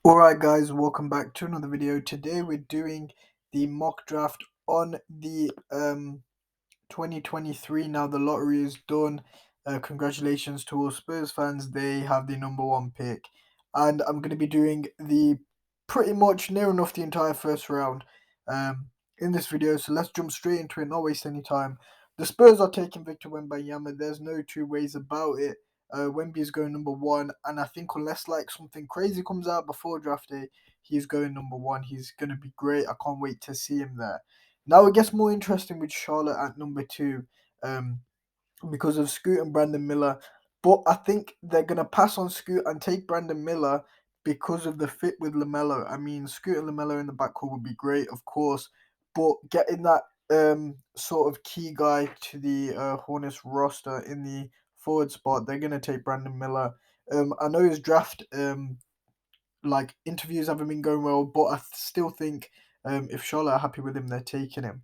Alright guys, welcome back to another video. Today we're doing the mock draft on the 2023. Now the lottery is done. Congratulations to all Spurs fans. They have the number one pick. And I'm going to be doing the pretty much near enough the entire first round in this video. So let's jump straight into it, not waste any time. The Spurs are taking Victor Wembanyama. There's no two ways about it. Wemby is going number one, and I think unless like something crazy comes out before draft day, he's going number one. He's going to be great. I can't wait to see him there. Now it gets more interesting with Charlotte at number two, um, because of Scoot and Brandon Miller. But I think they're gonna pass on Scoot and take Brandon Miller because of the fit with Lamelo. I mean, Scoot and Lamelo in the backcourt would be great, of course, but getting that sort of key guy to the Hornets roster in the forward spot, they're gonna take Brandon Miller. I know his draft like interviews haven't been going well, but I still think if Charlotte are happy with him, they're taking him.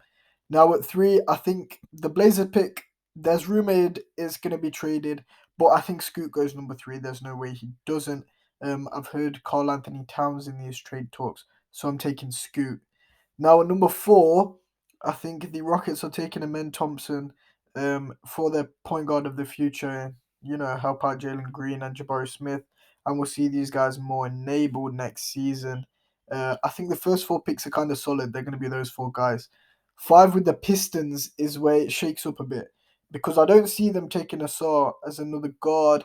Now at three, I think the Blazer pick. There's rumored is going to be traded, but I think Scoot goes number three. There's no way he doesn't. I've heard Carl Anthony Towns in these trade talks, so I'm taking Scoot. Now at number four, I think the Rockets are taking Amen Thompson for their point guard of the future. You know, help out Jalen Green and Jabari Smith, and we'll see these guys more enabled next season. I think the first four picks are kind of solid. They're going to be those four guys. Five with the Pistons is where it shakes up a bit because I don't see them taking Asar as another guard.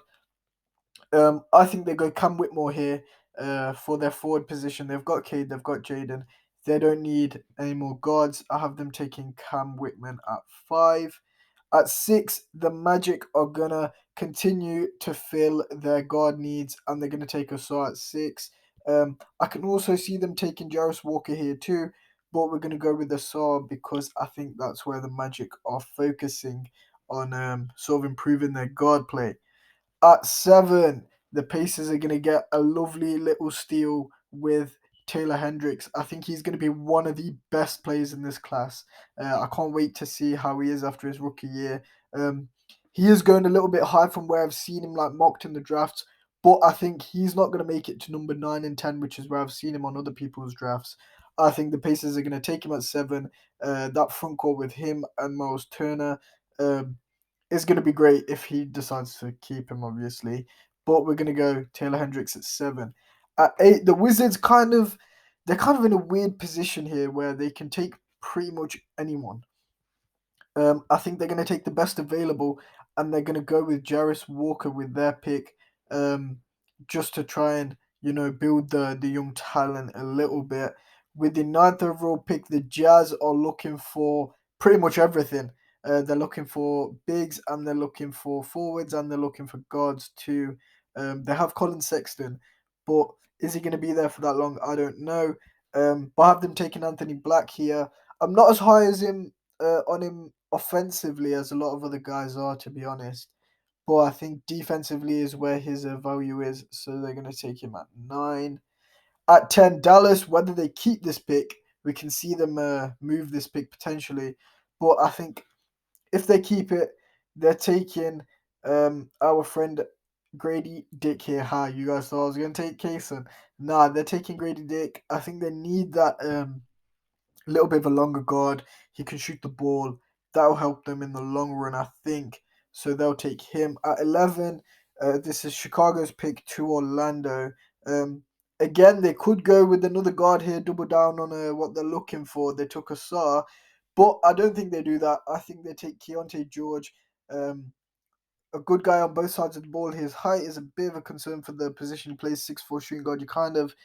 I think they go Cam Whitmore here for their forward position. They've got Cade, they've got Jaden. They don't need any more guards. I have them taking Cam Whitman at five. At six, the Magic are gonna continue to fill their guard needs, and they're gonna take Asar at six. I can also see them taking Jarvis Walker here too, but we're gonna go with Asar because I think that's where the Magic are focusing on sort of improving their guard play. At seven, the Pacers are going to get a lovely little steal with Taylor Hendricks. I think he's going to be one of the best players in this class. I can't wait to see how he is after his rookie year. He is going a little bit high from where I've seen him like mocked in the drafts, but I think he's not going to make it to number 9 and 10, which is where I've seen him on other people's drafts. I think the Pacers are going to take him at seven. That front court with him and Miles Turner. Um, is going to be great if he decides to keep him, obviously. But we're going to go Taylor Hendricks at seven. At eight, the Wizards they're kind of in a weird position here where they can take pretty much anyone. I think they're going to take the best available, and they're going to go with Jarvis Walker with their pick, um, just to try and build the young talent a little bit. With the ninth overall pick, the Jazz are looking for pretty much everything. They're looking for bigs, and they're looking for forwards, and they're looking for guards too. They have Colin Sexton, but is he going to be there for that long? I don't know. But I have them taking Anthony Black here. I'm not as high as him on him offensively as a lot of other guys are, to be honest. But I think defensively is where his value is, so they're going to take him at nine. At 10, Dallas, whether they keep this pick, we can see them move this pick potentially. But I think if they keep it, they're taking our friend Grady Dick here. Hi, you guys thought I was going to take Kaysen. Nah, they're taking Grady Dick. I think they need that a little bit of a longer guard. He can shoot the ball. That'll help them in the long run, I think. So they'll take him. At 11, this is Chicago's pick to Orlando. Um, Again, they could go with another guard here, double down on what they're looking for. They took Asar, but I don't think they do that. I think they take Keontae George, um, a good guy on both sides of the ball. His height is a bit of a concern for the position he plays, 6'4" shooting guard. You kind of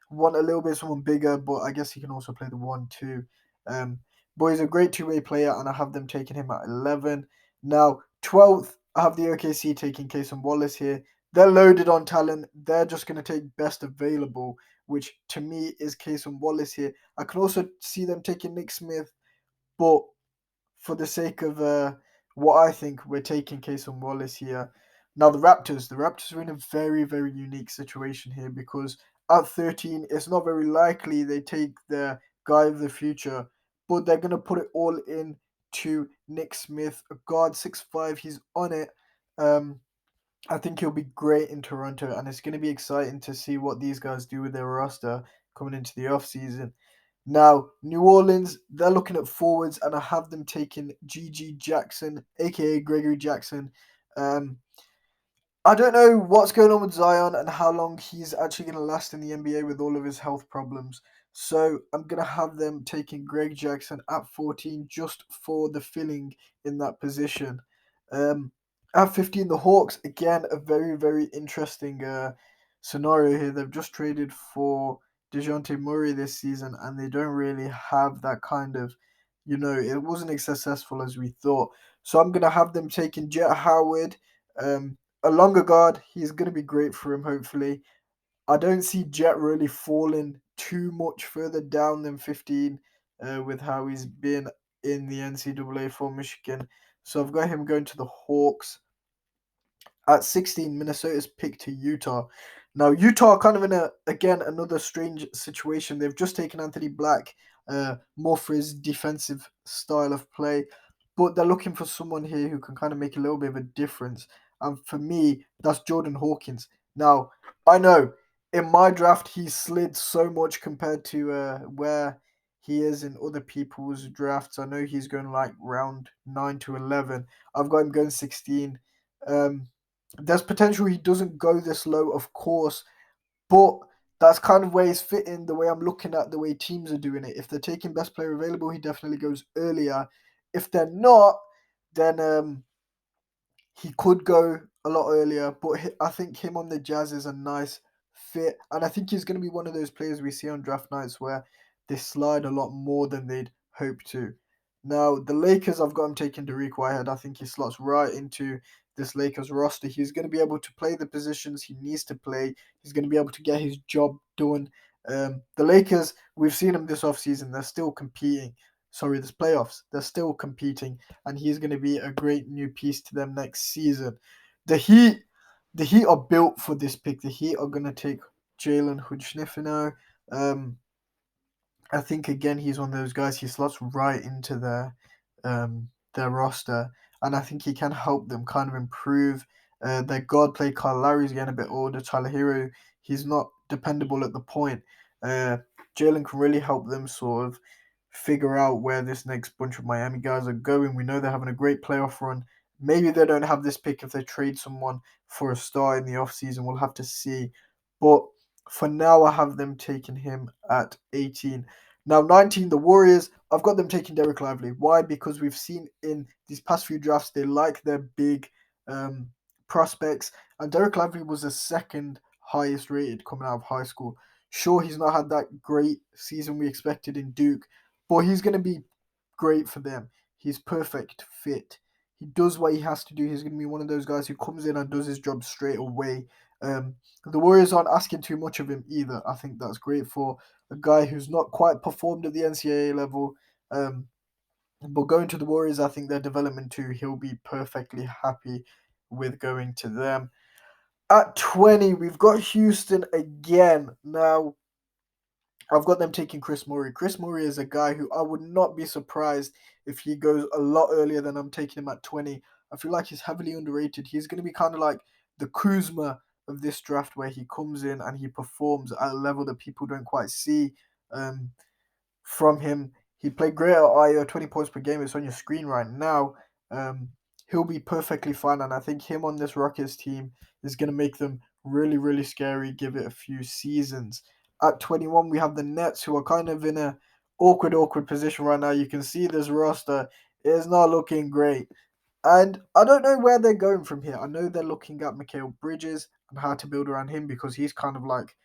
want a little bit someone bigger, but I guess he can also play the 1-2. Um, but he's a great two-way player, and I have them taking him at 11. Now, 12th, I have the OKC taking Cason Wallace here. They're loaded on talent. They're just going to take best available, which to me is Cason Wallace here. I can also see them taking Nick Smith, but for the sake of what I think, we're taking Cason Wallace here. Now the Raptors are in a very, very unique situation here because at 13, it's not very likely they take their guy of the future, but they're gonna put it all in to Nick Smith, a guard 6'5". He's on it. Um, I think he'll be great in Toronto, and it's going to be exciting to see what these guys do with their roster coming into the offseason. Now, New Orleans, they're looking at forwards, and I have them taking GG Jackson, aka Gregory Jackson. Um, I don't know what's going on with Zion and how long he's actually going to last in the NBA with all of his health problems. So I'm going to have them taking Greg Jackson at 14 just for the filling in that position. Um, at 15, the Hawks, again, a very, very interesting scenario here. They've just traded for DeJounte Murray this season, and they don't really have that kind of, it wasn't as successful as we thought. So I'm going to have them taking Jet Howard. A longer guard, he's going to be great for him, hopefully. I don't see Jet really falling too much further down than 15 with how he's been in the NCAA for Michigan. So I've got him going to the Hawks. At 16, Minnesota's pick to Utah. Now, Utah are kind of in again, another strange situation. They've just taken Anthony Black, more for his defensive style of play, but they're looking for someone here who can kind of make a little bit of a difference. And for me, that's Jordan Hawkins. Now, I know in my draft, he slid so much compared to where he is in other people's drafts. I know he's going like round 9 to 11. I've got him going 16. Um, there's potential he doesn't go this low, of course, but that's kind of where he's fitting the way I'm looking at the way teams are doing it. If they're taking best player available, he definitely goes earlier. If they're not, then he could go a lot earlier, but I think him on the Jazz is a nice fit, and I think he's going to be one of those players we see on draft nights where they slide a lot more than they'd hope to. Now, the Lakers, I've got him taking Dariq Whitehead. I think he slots right into this Lakers roster. He's going to be able to play the positions he needs to play. He's going to be able to get his job done. The Lakers, we've seen them this offseason. They're still competing. Sorry, this playoffs. They're still competing, and he's going to be a great new piece to them next season. The Heat, the Heat are built for this pick. The Heat are going to take Jalen Hudschnifino. Um, I think again he's one of those guys. He slots right into their roster, and I think he can help them kind of improve their guard play. Kyle Lowry's getting a bit older. Tyler Hero, he's not dependable at the point. Uh, Jalen can really help them sort of figure out where this next bunch of Miami guys are going. We know they're having a great playoff run. Maybe they don't have this pick if they trade someone for a star in the offseason. We'll have to see. But for now, I have them taking him at 18. Now, 19, the Warriors, I've got them taking Derek Lively. Why? Because we've seen in these past few drafts, they like their big um, prospects. And Derek Lively was the second highest rated coming out of high school. Sure, he's not had that great season we expected in Duke, but he's going to be great for them. He's perfect fit. He does what he has to do. He's going to be one of those guys who comes in and does his job straight away. The Warriors aren't asking too much of him either. I think that's great for a guy who's not quite performed at the NCAA level. Um, but going to the Warriors, I think their development too, he'll be perfectly happy with going to them. At 20, we've got Houston again. Now, I've got them taking Chris Murray. Chris Murray is a guy who I would not be surprised if he goes a lot earlier than I'm taking him at 20. I feel like he's heavily underrated. He's going to be kind of like the Kuzma of this draft where he comes in and he performs at a level that people don't quite see. Um, from him. He played great at Iowa, 20 points per game. It's on your screen right now. Um, he'll be perfectly fine. And I think him on this Rockets team is going to make them really, really scary. Give it a few seasons. At 21, we have the Nets, who are kind of in a awkward position right now. You can see this roster is not looking great. And I don't know where they're going from here. I know they're looking at Mikal Bridges and how to build around him because he's kind of like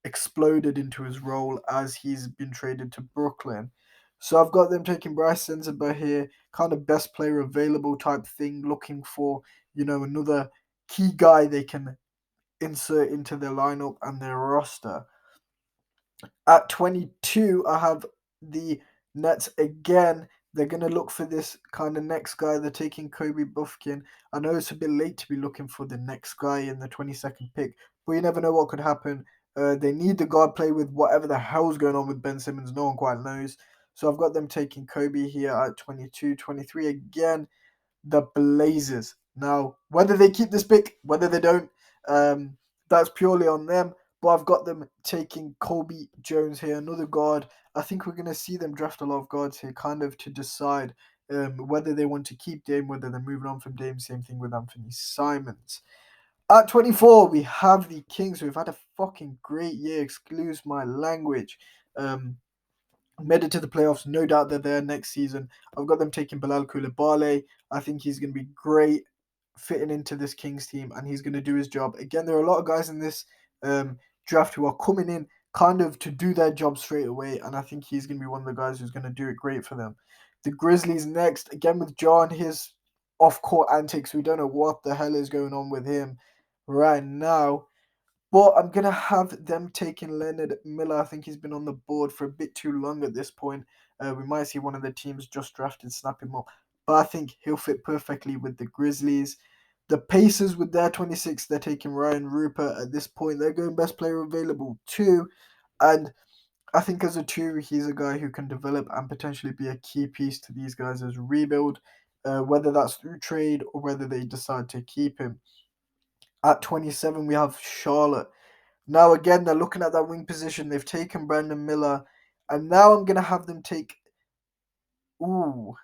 exploded into his role as he's been traded to Brooklyn. So I've got them taking Bryce Sensabaugh here, kind of best player available type thing, looking for, another key guy they can insert into their lineup and their roster. At 22, I have the Nets again. They're going to look for this kind of next guy. They're taking Kobe Buffkin. I know it's a bit late to be looking for the next guy in the 22nd pick, but you never know what could happen. They need the guard play with whatever the hell's going on with Ben Simmons. No one quite knows. So I've got them taking Kobe here at 22. 23 again, the Blazers. Now, whether they keep this pick, whether they don't, that's purely on them. But I've got them taking Kobe Jones here, another guard. I think we're going to see them draft a lot of guards here, kind of to decide whether they want to keep Dame, whether they're moving on from Dame. Same thing with Anthony Simons. At 24, we have the Kings, who've had a fucking great year, excuse my language. Made it to the playoffs, no doubt they're there next season. I've got them taking Bilal Coulibaly. I think he's going to be great fitting into this Kings team, and he's going to do his job. Again, there are a lot of guys in this draft who are coming in kind of to do their job straight away, and I think he's going to be one of the guys who's going to do it great for them. The Grizzlies next, again with John, his off-court antics. We don't know what the hell is going on with him right now. But I'm going to have them taking Leonard Miller. I think he's been on the board for a bit too long at this point. We might see one of the teams just drafted snap him up. But I think he'll fit perfectly with the Grizzlies. The Pacers with their 26, they're taking Ryan Rupert at this point. They're going best player available too. And I think as a two, he's a guy who can develop and potentially be a key piece to these guys as a rebuild, whether that's through trade or whether they decide to keep him. At 27, we have Charlotte. Now, again, they're looking at that wing position. They've taken Brandon Miller. And now I'm going to have them take... Ooh.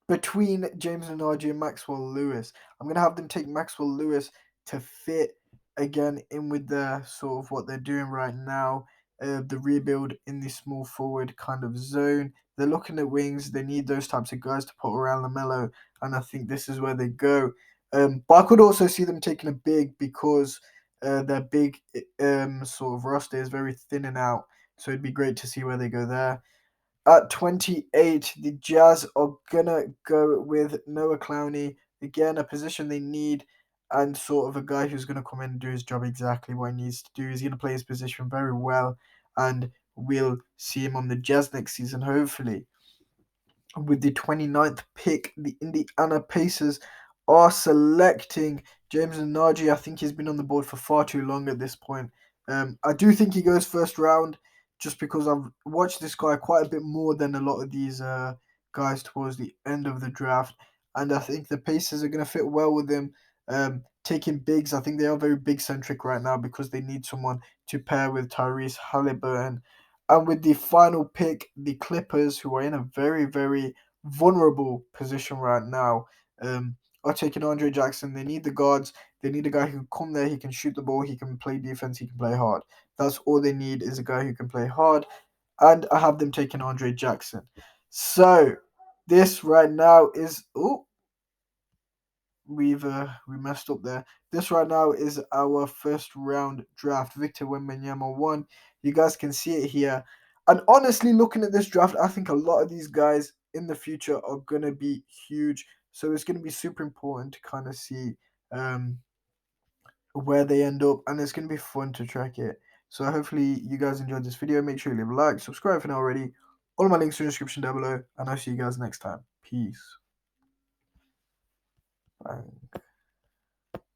Between James Nnaji and Maxwell Lewis. I'm going to have them take Maxwell Lewis to fit, again, in with the sort of what they're doing right now. The rebuild in the small forward kind of zone. They're looking at wings. They need those types of guys to put around LaMelo. And I think this is where they go. But I could also see them taking a big because their big sort of roster is very thinning out. So it'd be great to see where they go there. At 28, the Jazz are going to go with Noah Clowney. Again, a position they need and sort of a guy who's going to come in and do his job exactly what he needs to do. He's going to play his position very well, and we'll see him on the Jazz next season, hopefully. With the 29th pick, the Indiana Pacers are selecting James Nnaji. I think he's been on the board for far too long at this point. I do think he goes first round just because I've watched this guy quite a bit more than a lot of these guys towards the end of the draft. And I think the Pacers are going to fit well with him. Taking bigs, I think they are very big centric right now because they need someone to pair with Tyrese Halliburton. And with the final pick, the Clippers, who are in a very, very vulnerable position right now, are taking Andre Jackson. They need the guards. They need a guy who can come there. He can shoot the ball. He can play defense. He can play hard. That's all they need is a guy who can play hard. And I have them taking Andre Jackson. So this right now is... Oh, we messed up there. This right now is our first round draft. Victor Wembanyama won. You guys can see it here. And honestly, looking at this draft, I think a lot of these guys in the future are going to be huge. So it's going to be super important to kind of see where they end up. And it's going to be fun to track it. So hopefully you guys enjoyed this video. Make sure you leave a like, subscribe if you're not already. All my links are in the description down below. And I'll see you guys next time. Peace. Bye.